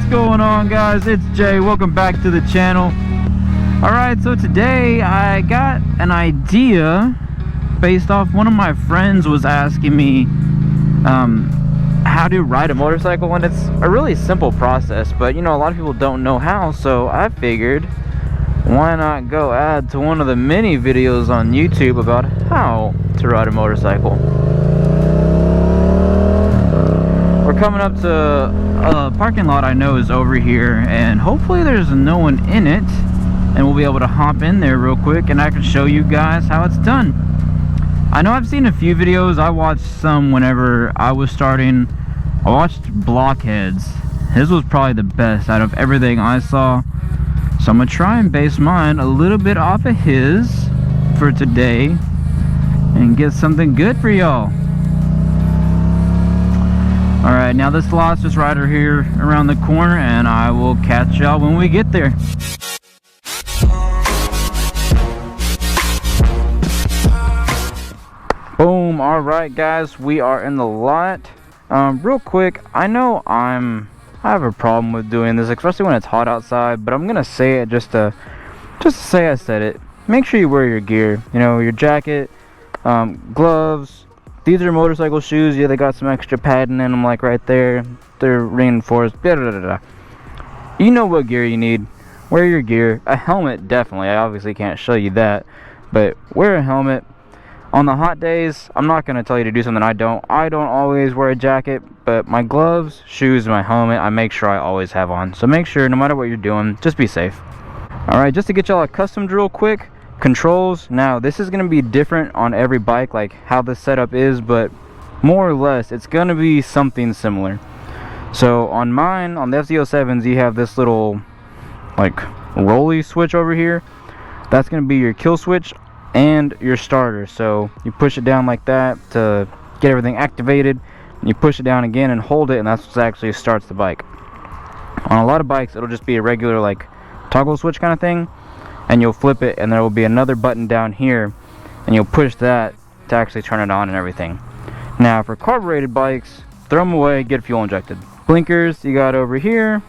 going on, guys? It's Jay. Welcome back to the channel. Alright, so today I got an idea based off one of my friends was asking me how to ride a motorcycle, and it's a really simple process, but you know, a lot of people don't know how, so I figured why not go add to one of the many videos on YouTube about how to ride a motorcycle. We're coming up to a parking lot I know is over here, and hopefully there's no one in it, and we'll be able to hop in there real quick and I can show you guys how it's done. I know I've seen a few videos. I watched some whenever I was starting. I watched Blockheads. His was probably the best out of everything I saw, so I'm gonna try and base mine a little bit off of his for today and get something good for y'all. Alright, now this lot's just right over here around the corner, and I will catch y'all when we get there. Boom. Alright guys, we are in the lot. Real quick, I know I have a problem with doing this, especially when it's hot outside, but I'm gonna say it just to say I said it. Make sure you wear your gear, you know, your jacket, gloves. These are motorcycle shoes. Yeah, they got some extra padding in them, like right there. They're reinforced. You know what gear you need. Wear your gear. A helmet, definitely. I obviously can't show you that, but wear a helmet. On the hot days, I'm not going to tell you to do something I don't always wear a jacket, but my gloves, shoes, and my helmet, I make sure I always have on. So make sure, no matter what you're doing, just be safe. Alright, just to get y'all accustomed real quick, controls. Now, this is going to be different on every bike, like how the setup is, but more or less, it's going to be something similar. So on mine, on the FZ07s, you have this little, like, rolly switch over here. That's going to be your kill switch and your starter. So you push it down like that to get everything activated, and you push it down again and hold it, and that's what actually starts the bike. On a lot of bikes, it'll just be a regular like toggle switch kind of thing, and you'll flip it and there will be another button down here, and you'll push that to actually turn it on and everything. Now for carbureted bikes, throw them away, get fuel injected. Blinkers you got over here.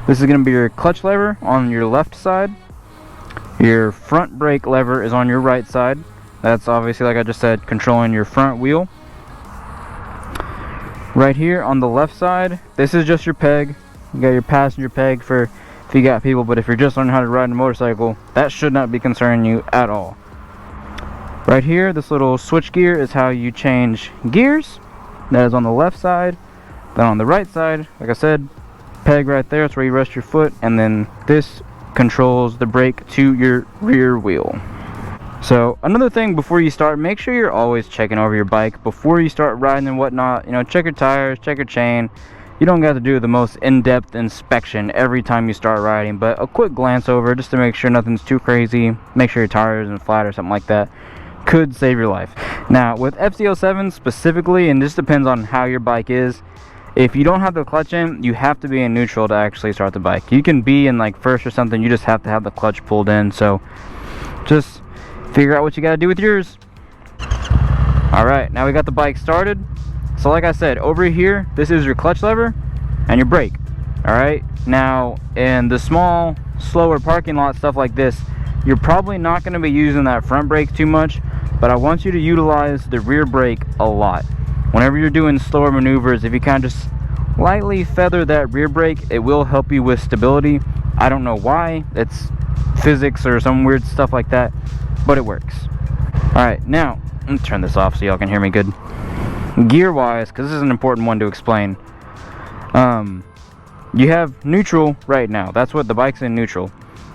This is going to be your clutch lever on your left side. Your front brake lever is on your right side. That's obviously, like I just said, controlling your front wheel. Right here on the left side, this is just your peg. You got your passenger peg for if you got people, but if you're just learning how to ride a motorcycle, that should not be concerning you at all. Right here, this little switch gear is how you change gears. That is on the left side. Then on the right side, like I said, peg right there, that's where you rest your foot, and then this controls the brake to your rear wheel. So another thing before you start, make sure you're always checking over your bike before you start riding and whatnot. You know, check your tires, check your chain. You don't got to do the most in-depth inspection every time you start riding, but a quick glance over just to make sure nothing's too crazy. Make sure your tire isn't flat or something like that could save your life. Now with FZ07 specifically, and this depends on how your bike is, if you don't have the clutch in, you have to be in neutral to actually start the bike. You can be in like first or something, you just have to have the clutch pulled in. So just figure out what you got to do with yours. Alright, now we got the bike started. So like I said, over here, this is your clutch lever and your brake. Alright, now in the small, slower parking lot, stuff like this, you're probably not going to be using that front brake too much, but I want you to utilize the rear brake a lot. Whenever you're doing slower maneuvers, if you kind of just lightly feather that rear brake, it will help you with stability. I don't know why, it's physics or some weird stuff like that, but it works. Alright, now, let me turn this off so y'all can hear me good. Gear wise, because this is an important one to explain, you have neutral right now. That's what the bike's in, neutral.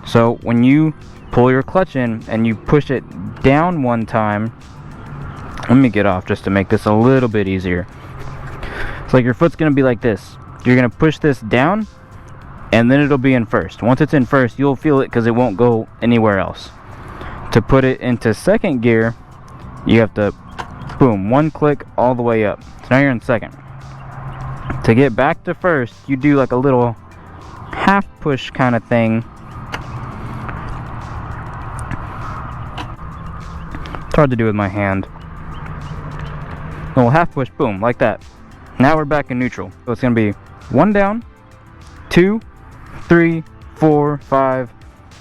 So when you pull your clutch in and you push it down one time, let me get off just to make this a little bit easier. It's like your foot's going to be like this. You're going to push this down, and then it'll be in first. Once it's in first, you'll feel it because it won't go anywhere else. To put it into second gear, you have to, boom, one click all the way up. So now you're in second. To get back to first, you do like a little half push kind of thing. It's hard to do with my hand. Little half push, boom, like that. Now we're back in neutral. So it's going to be one down, 2, 3, 4, 5,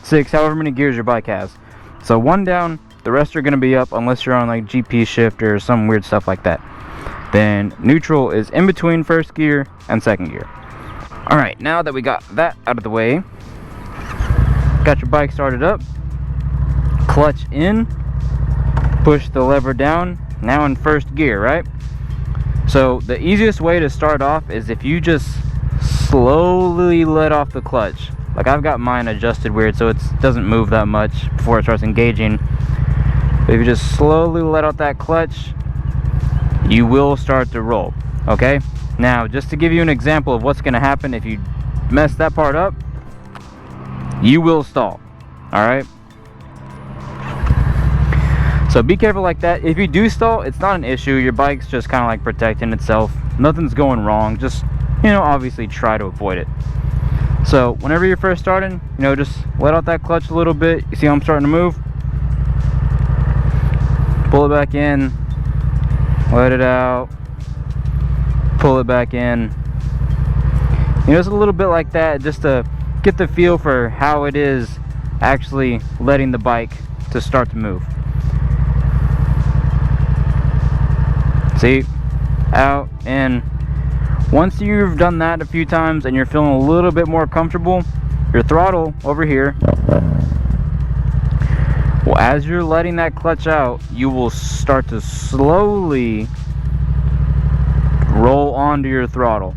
6, however many gears your bike has. So 1 down, the rest are going to be up unless you're on like GP shift or some weird stuff like that. Then neutral is in between first gear and second gear. Alright, now that we got that out of the way, got your bike started up, clutch in, push the lever down, now in first gear, right? So the easiest way to start off is if you just slowly let off the clutch. Like I've got mine adjusted weird so it doesn't move that much before it starts engaging. But if you just slowly let out that clutch, you will start to roll. Okay, now just to give you an example of what's going to happen if you mess that part up, you will stall. Alright, so be careful like that. If you do stall, it's not an issue. Your bike's just kind of like protecting itself. Nothing's going wrong. Just, you know, obviously try to avoid it. So whenever you're first starting, you know, just let out that clutch a little bit. You see how I'm starting to move? Pull it back in, let it out, pull it back in. You know, it's a little bit like that just to get the feel for how it is actually letting the bike to start to move. See, out, in. Once you've done that a few times and you're feeling a little bit more comfortable, your throttle over here, well, as you're letting that clutch out, you will start to slowly roll onto your throttle.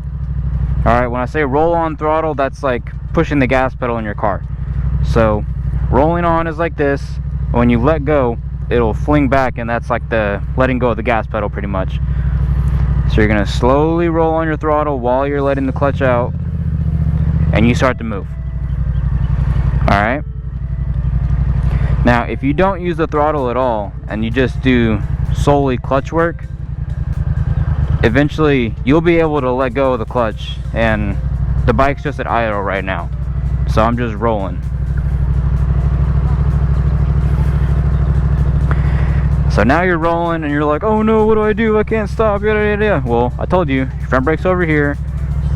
Alright, when I say roll on throttle, that's like pushing the gas pedal in your car. So rolling on is like this. When you let go, it'll fling back, and that's like the letting go of the gas pedal pretty much. So you're going to slowly roll on your throttle while you're letting the clutch out, and you start to move. Alright, now if you don't use the throttle at all and you just do solely clutch work, eventually you'll be able to let go of the clutch, and the bike's just at idle right now. So I'm just rolling. So now you're rolling and you're like, oh no, what do I do? I can't stop. Yada, yada, yada. Well, I told you, front brake's over here,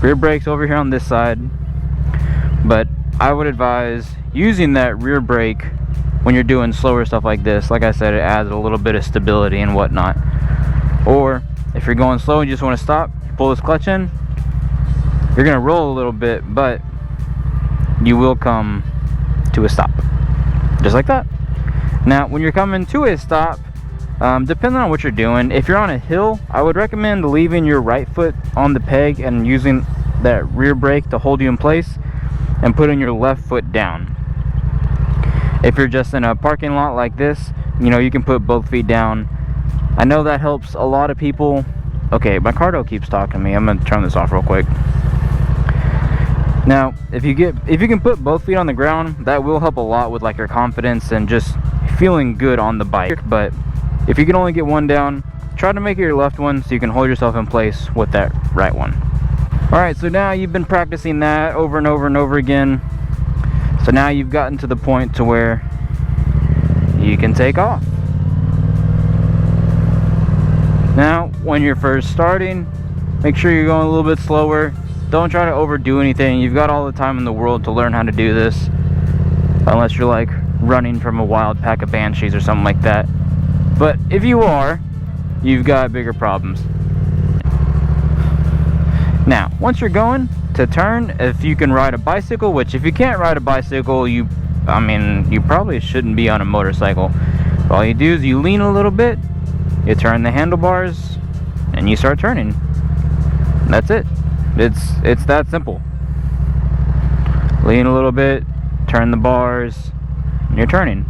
rear brake's over here on this side. But I would advise using that rear brake when you're doing slower stuff like this. Like I said, it adds a little bit of stability and whatnot. Or if you're going slow and you just want to stop, you pull this clutch in, you're going to roll a little bit, but you will come to a stop. Just like that. Now, when you're coming to a stop, depending on what you're doing, if you're on a hill, I would recommend leaving your right foot on the peg and using that rear brake to hold you in place, and putting your left foot down. If you're just in a parking lot like this, you know, you can put both feet down. I know that helps a lot of people. Okay, my cardo keeps talking to me. I'm gonna turn this off real quick. Now, if you can put both feet on the ground, that will help a lot with like your confidence and just feeling good on the bike. But if you can only get one down, try to make it your left one so you can hold yourself in place with that right one. Alright, so now you've been practicing that over and over and over again. So now you've gotten to the point to where you can take off. Now, when you're first starting, make sure you're going a little bit slower. Don't try to overdo anything. You've got all the time in the world to learn how to do this. Unless you're like running from a wild pack of banshees or something like that. But if you are, you've got bigger problems. Now, once you're going to turn, if you can ride a bicycle, which if you can't ride a bicycle, you probably shouldn't be on a motorcycle. All you do is you lean a little bit, you turn the handlebars, and you start turning. That's it. It's that simple. Lean a little bit, turn the bars, and you're turning.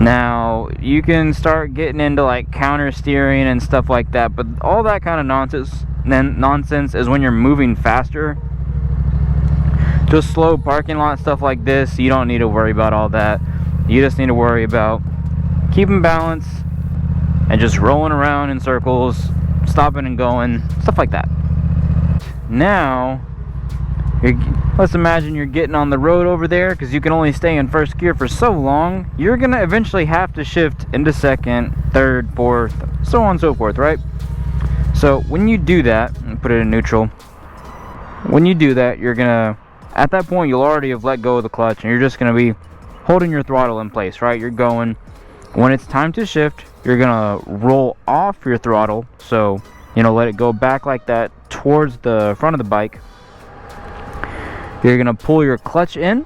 Now, you can start getting into like counter steering and stuff like that, but all that kind of nonsense is when you're moving faster. Just slow parking lot stuff like this, you don't need to worry about all that. You just need to worry about keeping balance and just rolling around in circles, stopping and going, stuff like that. Now, let's imagine you're getting on the road over there, because you can only stay in first gear for so long. You're going to eventually have to shift into second, third, fourth, so on and so forth, right? So when you do that, and put it in neutral, when you do that, you're gonna, at that point, you'll already have let go of the clutch, and you're just gonna be holding your throttle in place, right? You're going. When it's time to shift, you're gonna roll off your throttle, so let it go back like that towards the front of the bike. You're gonna pull your clutch in,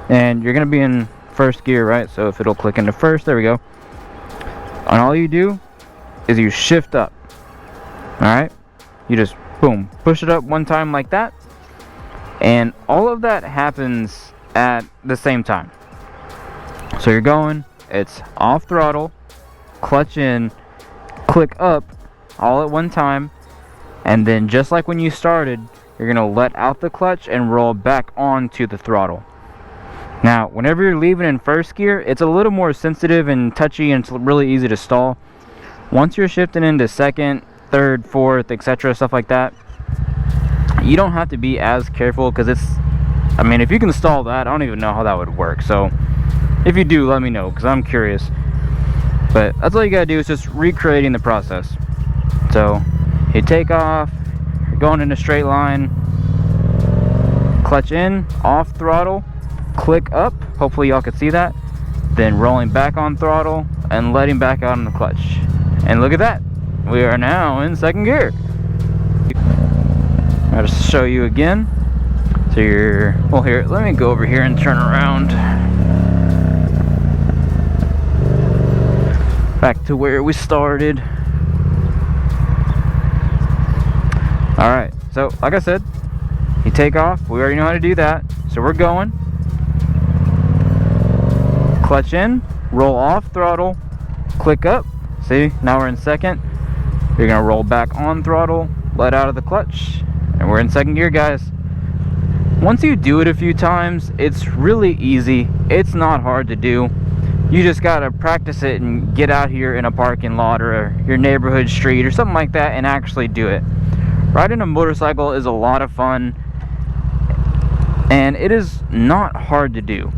and you're gonna be in first gear, right? So if it'll click into first, there we go. And all you do is you shift up. All right, you just boom, push it up one time like that, and all of that happens at the same time. So you're going, it's off throttle, clutch in, click up, all at one time, and then just like when you started, you're gonna let out the clutch and roll back onto the throttle. Now, whenever you're leaving in first gear, it's a little more sensitive and touchy, and it's really easy to stall. Once you're shifting into second, third, fourth, etc., stuff like that, you don't have to be as careful, because if you can stall that, I don't even know how that would work. So if you do, let me know, because I'm curious. But that's all you gotta do, is just recreating the process. So you take off, you're going in a straight line, clutch in, off throttle, click up, hopefully y'all can see that, then rolling back on throttle and letting back out on the clutch. And look at that, we are now in second gear. I'll just show you again. So well, here, let me go over here and turn around back to where we started. Alright, so like I said, you take off, we already know how to do that. So we're going, clutch in, roll off throttle, click up. See, now we're in second. You're gonna roll back on throttle, let out of the clutch, and we're in second gear, guys. Once you do it a few times, it's really easy. It's not hard to do. You just gotta practice it and get out here in a parking lot or your neighborhood street or something like that and actually do it. Riding a motorcycle is a lot of fun, and it is not hard to do.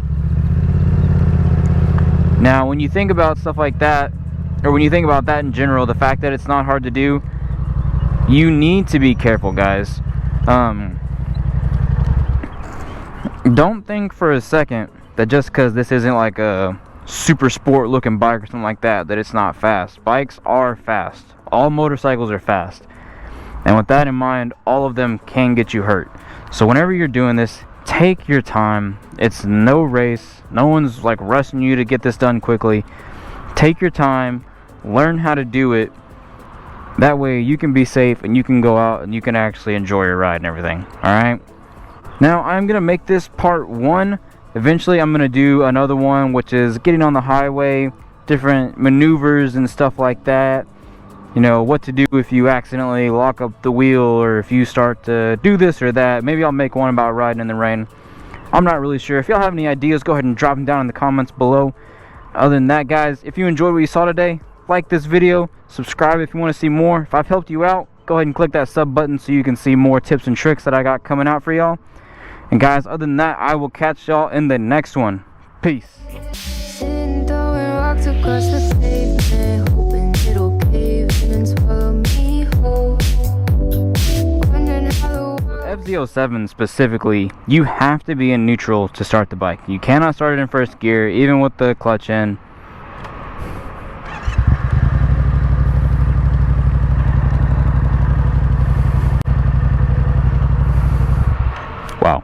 Now, when you think about stuff like that, or when you think about that in general, the fact that it's not hard to do, you need to be careful, guys. Don't think for a second that just because this isn't like a super sport looking bike or something like that, that it's not fast. Bikes are fast. All motorcycles are fast. And with that in mind, all of them can get you hurt. So whenever you're doing this, take your time. It's no race. No one's like rushing you to get this done quickly. Take your time. Learn how to do it. That way you can be safe and you can go out and you can actually enjoy your ride and everything. Alright? Now I'm going to make this part 1. Eventually I'm going to do another one, which is getting on the highway, different maneuvers and stuff like that. What to do if you accidentally lock up the wheel, or if you start to do this or that. Maybe I'll make one about riding in the rain. I'm not really sure. If y'all have any ideas, go ahead and drop them down in the comments below. Other than that, guys, if you enjoyed what you saw today, like this video, subscribe if you want to see more. If I've helped you out, go ahead and click that sub button so you can see more tips and tricks that I got coming out for y'all. And guys, other than that, I will catch y'all in the next one. Peace. FZ07 specifically, you have to be in neutral to start the bike. You cannot start it in first gear, even with the clutch in. Wow.